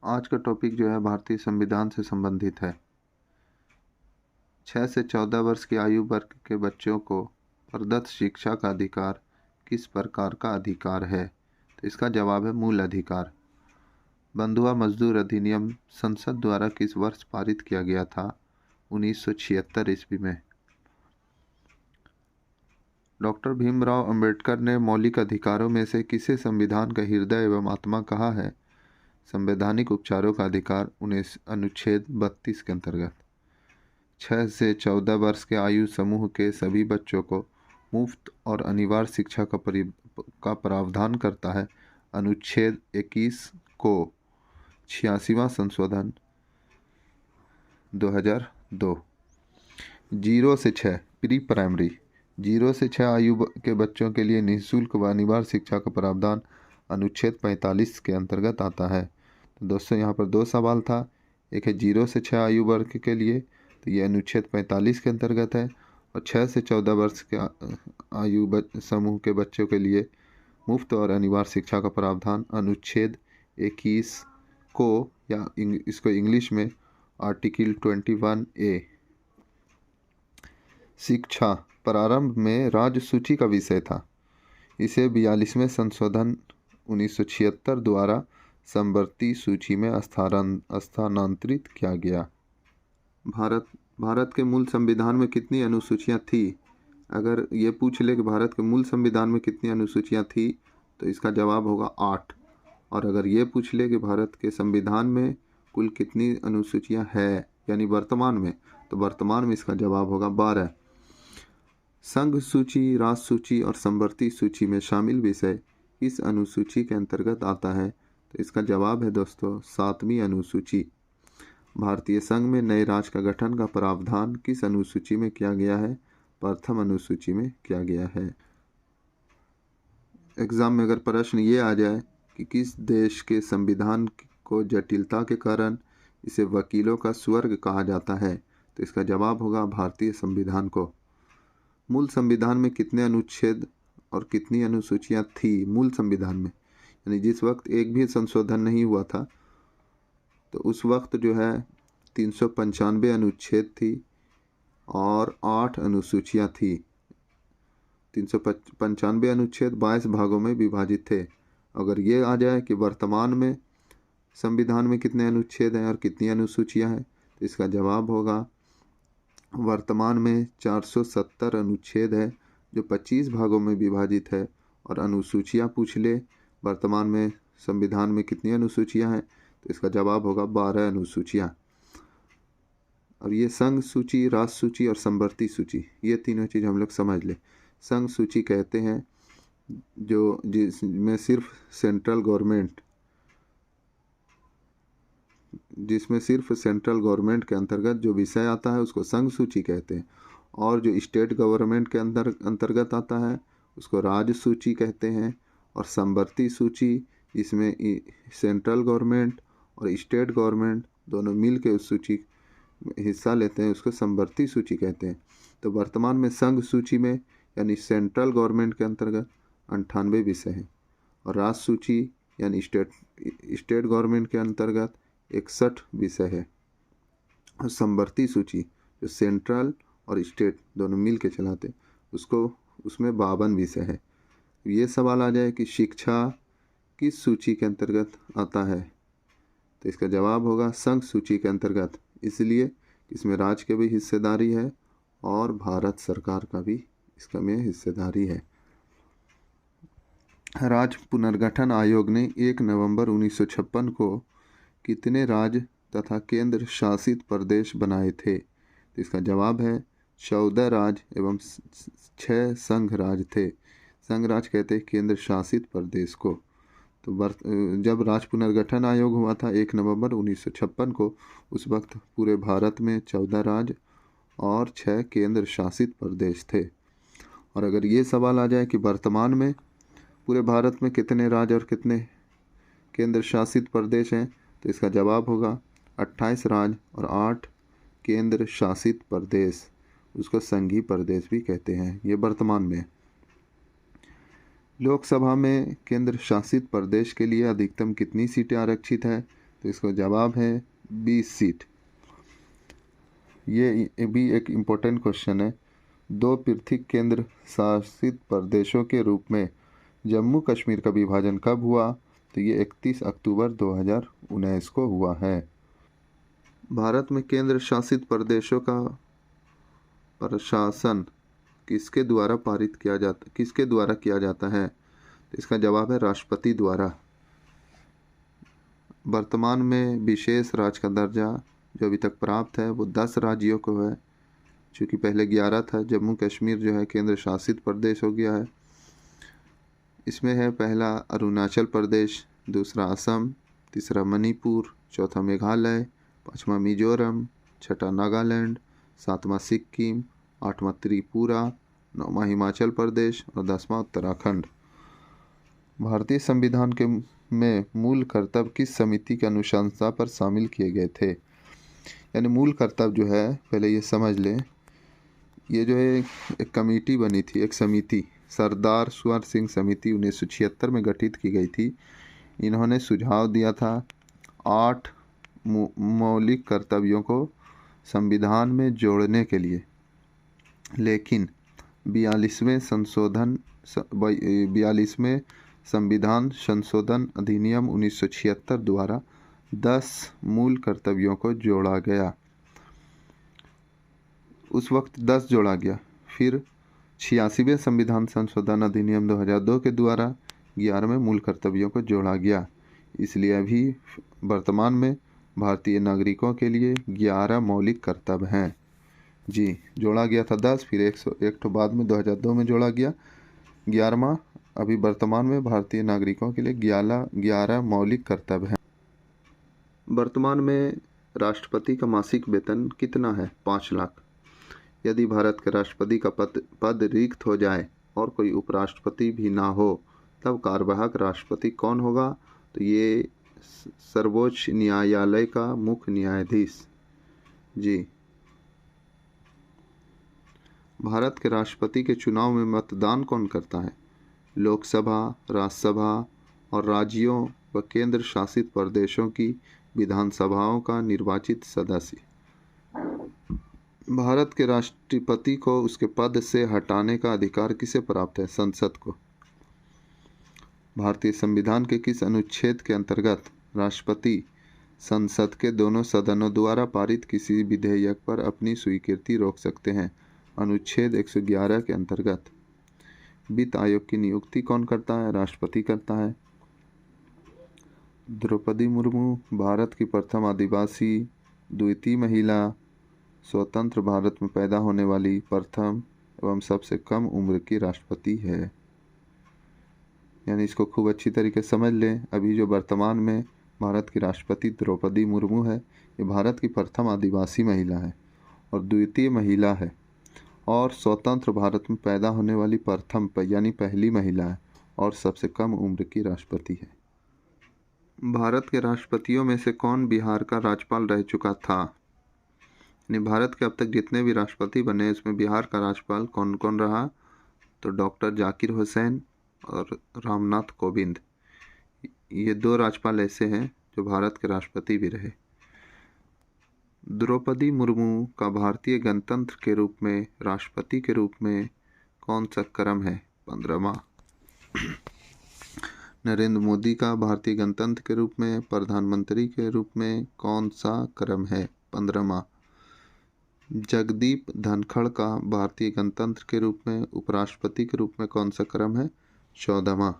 आज का टॉपिक जो है भारतीय संविधान से संबंधित है। 6 से 14 वर्ष की आयु वर्ग के बच्चों को प्रदत्त शिक्षा का अधिकार किस प्रकार का अधिकार है? तो इसका जवाब है मूल अधिकार। बंधुआ मजदूर अधिनियम संसद द्वारा किस वर्ष पारित किया गया था? 1976 ईस्वी में। डॉक्टर भीमराव अंबेडकर ने मौलिक अधिकारों में से किसे संविधान का हृदय एवं आत्मा कहा है? संवैधानिक उपचारों का अधिकार अनुच्छेद 32 के अंतर्गत। 6 से 14 वर्ष के आयु समूह के सभी बच्चों को मुफ्त और अनिवार्य शिक्षा का प्रावधान करता है अनुच्छेद 21 को 86वां संशोधन 2002। 0 से 6 प्री प्राइमरी 0 से 6 आयु के बच्चों के लिए निःशुल्क व अनिवार्य शिक्षा का प्रावधान अनुच्छेद 45 के अंतर्गत आता है। तो दोस्तों यहाँ पर दो सवाल था, एक है 0 से 6 आयु वर्ग के लिए, तो ये अनुच्छेद 45 के अंतर्गत है, और 6 से 14 वर्ष के आयु समूह के बच्चों के लिए मुफ्त और अनिवार्य शिक्षा का प्रावधान अनुच्छेद 21 को, या इसको इंग्लिश में आर्टिकल 21A। शिक्षा प्रारंभ में राज्य सूची का विषय था। इसे 42वें संशोधन 1976 द्वारा समवर्ती सूची में स्थानांतरित किया गया। भारत के मूल संविधान में कितनी अनुसूचियां थी? अगर ये पूछ ले कि भारत के मूल संविधान में कितनी अनुसूचियां थी, तो इसका जवाब होगा 8। और अगर ये पूछ ले कि भारत के संविधान में कुल कितनी अनुसूचियां है, यानी वर्तमान में, तो वर्तमान में इसका जवाब होगा 12। संघ सूची, राष्ट्र सूची और समवर्ती सूची में शामिल विषय किस अनुसूची के अंतर्गत आता है? तो इसका जवाब है दोस्तों 7वीं अनुसूची। भारतीय संघ में नए राज्य का गठन का प्रावधान किस अनुसूची में किया गया है? प्रथम अनुसूची में किया गया है। एग्जाम में अगर प्रश्न ये आ जाए कि किस देश के संविधान को जटिलता के कारण इसे वकीलों का स्वर्ग कहा जाता है, तो इसका जवाब होगा भारतीय संविधान को। मूल संविधान में कितने अनुच्छेद और कितनी अनुसूचियां थी मूल संविधान में? यानी जिस वक्त एक भी संशोधन नहीं हुआ था, तो उस वक्त जो है 395 अनुच्छेद थी और 8 अनुसूचियां थी। 395 अनुच्छेद 22 भागों में विभाजित थे। अगर ये आ जाए कि वर्तमान में संविधान में कितने अनुच्छेद हैं और कितनी अनुसूचियां हैं, तो इसका जवाब होगा वर्तमान में 470 अनुच्छेद है जो 25 भागों में विभाजित है। और अनुसूचियां पूछ ले वर्तमान में संविधान में कितनी अनुसूचियां हैं, तो इसका जवाब होगा 12 अनुसूचियां। और ये संघ सूची, राष्ट्र सूची और समवर्ती सूची, ये तीनों चीज़ हम लोग समझ ले। संघ सूची कहते हैं जिसमें सिर्फ सेंट्रल गवर्नमेंट के अंतर्गत जो विषय आता है उसको संघ सूची कहते हैं, और जो स्टेट गवर्नमेंट के अंतर्गत आता है उसको राज्य सूची कहते हैं। और समवर्ती सूची जिसमें सेंट्रल गवर्नमेंट और स्टेट गवर्नमेंट दोनों मिल के उस सूची में हिस्सा लेते हैं, उसको समवर्ती सूची कहते हैं। तो वर्तमान में संघ सूची में यानी सेंट्रल गवर्नमेंट के अंतर्गत 98 विषय हैं, और राष्ट्र सूची यानी स्टेट गवर्नमेंट के अंतर्गत 61 विषय है। और समवर्ती सूची जो सेंट्रल और स्टेट दोनों मिल के चलाते उसमें 52 विषय है। ये सवाल आ जाए कि शिक्षा किस सूची के अंतर्गत आता है, तो इसका जवाब होगा संघ सूची के अंतर्गत, इसलिए इसमें राज्य की भी हिस्सेदारी है और भारत सरकार का भी इसमें हिस्सेदारी है। राज्य पुनर्गठन आयोग ने 1 नवंबर 1956 को कितने राज्य तथा केंद्र शासित प्रदेश बनाए थे? तो इसका जवाब है 14 राज्य एवं 6 संघ राज्य थे। संघ राज्य कहते हैं केंद्र शासित प्रदेश को। तो जब राज्य पुनर्गठन आयोग हुआ था 1 नवंबर 1956 को, उस वक्त पूरे भारत में 14 राज्य और 6 केंद्र शासित प्रदेश थे। और अगर ये सवाल आ जाए कि वर्तमान में पूरे भारत में कितने राज्य और कितने केंद्र शासित प्रदेश हैं, तो इसका जवाब होगा 28 राज्य और 8 केंद्र शासित प्रदेश, उसको संघीय प्रदेश भी कहते हैं। ये वर्तमान में। लोकसभा में केंद्र शासित प्रदेश के लिए अधिकतम कितनी सीटें आरक्षित है? तो इसका जवाब है 20 सीट। ये भी एक इम्पोर्टेंट क्वेश्चन है। 2 पृथक केंद्र शासित प्रदेशों के रूप में जम्मू कश्मीर का विभाजन कब हुआ? तो ये 31 अक्टूबर 2019 को हुआ है। भारत में केंद्र शासित प्रदेशों का प्रशासन किसके द्वारा किया जाता है? तो इसका जवाब है राष्ट्रपति द्वारा। वर्तमान में विशेष राज्य का दर्जा जो अभी तक प्राप्त है वो 10 राज्यों को है, चूँकि पहले 11 था। जम्मू कश्मीर जो है केंद्र शासित प्रदेश हो गया है। इसमें है पहला अरुणाचल प्रदेश, दूसरा असम, तीसरा मणिपुर, चौथा मेघालय, पाँचवा मिजोरम, छठा नागालैंड, सातवां सिक्किम, आठवां त्रिपुरा, नौवां हिमाचल प्रदेश और 10वां उत्तराखंड। भारतीय संविधान में मूल कर्तव्य किस समिति की अनुशंसा पर शामिल किए गए थे? यानी मूल कर्तव्य जो है, पहले ये समझ लें, ये जो है एक कमेटी बनी थी, एक समिति, सरदार स्वर्ण सिंह समिति 1976 में गठित की गई थी। इन्होंने सुझाव दिया था 8 मौलिक कर्तव्यों को संविधान में जोड़ने के लिए, लेकिन 42वें संविधान संशोधन अधिनियम 1976 द्वारा 10 मूल कर्तव्यों को जोड़ा गया। उस वक्त 10 जोड़ा गया, फिर 86वें संविधान संशोधन अधिनियम 2002 के द्वारा 11वें मूल कर्तव्यों को जोड़ा गया। इसलिए अभी वर्तमान में भारतीय नागरिकों के लिए 11 मौलिक कर्तव्य हैं। जी, जोड़ा गया था 10, फिर 101 बाद में 2002 में जोड़ा गया 11वां। अभी वर्तमान में भारतीय नागरिकों के लिए 11 मौलिक कर्तव्य हैं। वर्तमान में राष्ट्रपति का मासिक वेतन कितना है? 5 लाख। यदि भारत के राष्ट्रपति का पद रिक्त हो जाए और कोई उपराष्ट्रपति भी ना हो, तब कार्यवाहक राष्ट्रपति कौन होगा? तो ये सर्वोच्च न्यायालय का मुख्य न्यायाधीश। जी, भारत के राष्ट्रपति के चुनाव में मतदान कौन करता है? लोकसभा, राज्यसभा और राज्यों व केंद्र शासित प्रदेशों की विधानसभाओं का निर्वाचित सदस्य। भारत के राष्ट्रपति को उसके पद से हटाने का अधिकार किसे प्राप्त है? संसद को। भारतीय संविधान के किस अनुच्छेद के अंतर्गत राष्ट्रपति संसद के दोनों सदनों द्वारा पारित किसी विधेयक पर अपनी स्वीकृति रोक सकते हैं? अनुच्छेद 111 के अंतर्गत। वित्त आयोग की नियुक्ति कौन करता है? राष्ट्रपति करता है। द्रौपदी मुर्मू भारत की प्रथम आदिवासी, द्वितीय महिला, स्वतंत्र भारत में पैदा होने वाली प्रथम एवं सबसे कम उम्र की राष्ट्रपति है। यानी इसको खूब अच्छी तरीके से समझ लें। अभी जो वर्तमान में भारत की राष्ट्रपति द्रौपदी मुर्मू है, ये भारत की प्रथम आदिवासी महिला है और द्वितीय महिला है और स्वतंत्र भारत में पैदा होने वाली प्रथम यानी पहली महिला है और सबसे कम उम्र की राष्ट्रपति है। भारत के राष्ट्रपतियों में से कौन बिहार का राज्यपाल रह चुका था? यानी भारत के अब तक जितने भी राष्ट्रपति बने उसमें बिहार का राज्यपाल कौन कौन रहा? तो डॉक्टर जाकिर हुसैन और रामनाथ कोविंद। ये 2 राज्यपाल ऐसे हैं जो भारत के राष्ट्रपति भी रहे। द्रौपदी मुर्मू का भारतीय गणतंत्र के रूप में राष्ट्रपति के रूप में कौन सा क्रम है? 15वां। नरेंद्र मोदी का भारतीय गणतंत्र के रूप में प्रधानमंत्री के रूप में कौन सा क्रम है? 15वां। जगदीप धनखड़ का भारतीय गणतंत्र के रूप में उपराष्ट्रपति के रूप में कौन सा क्रम है? 14वां।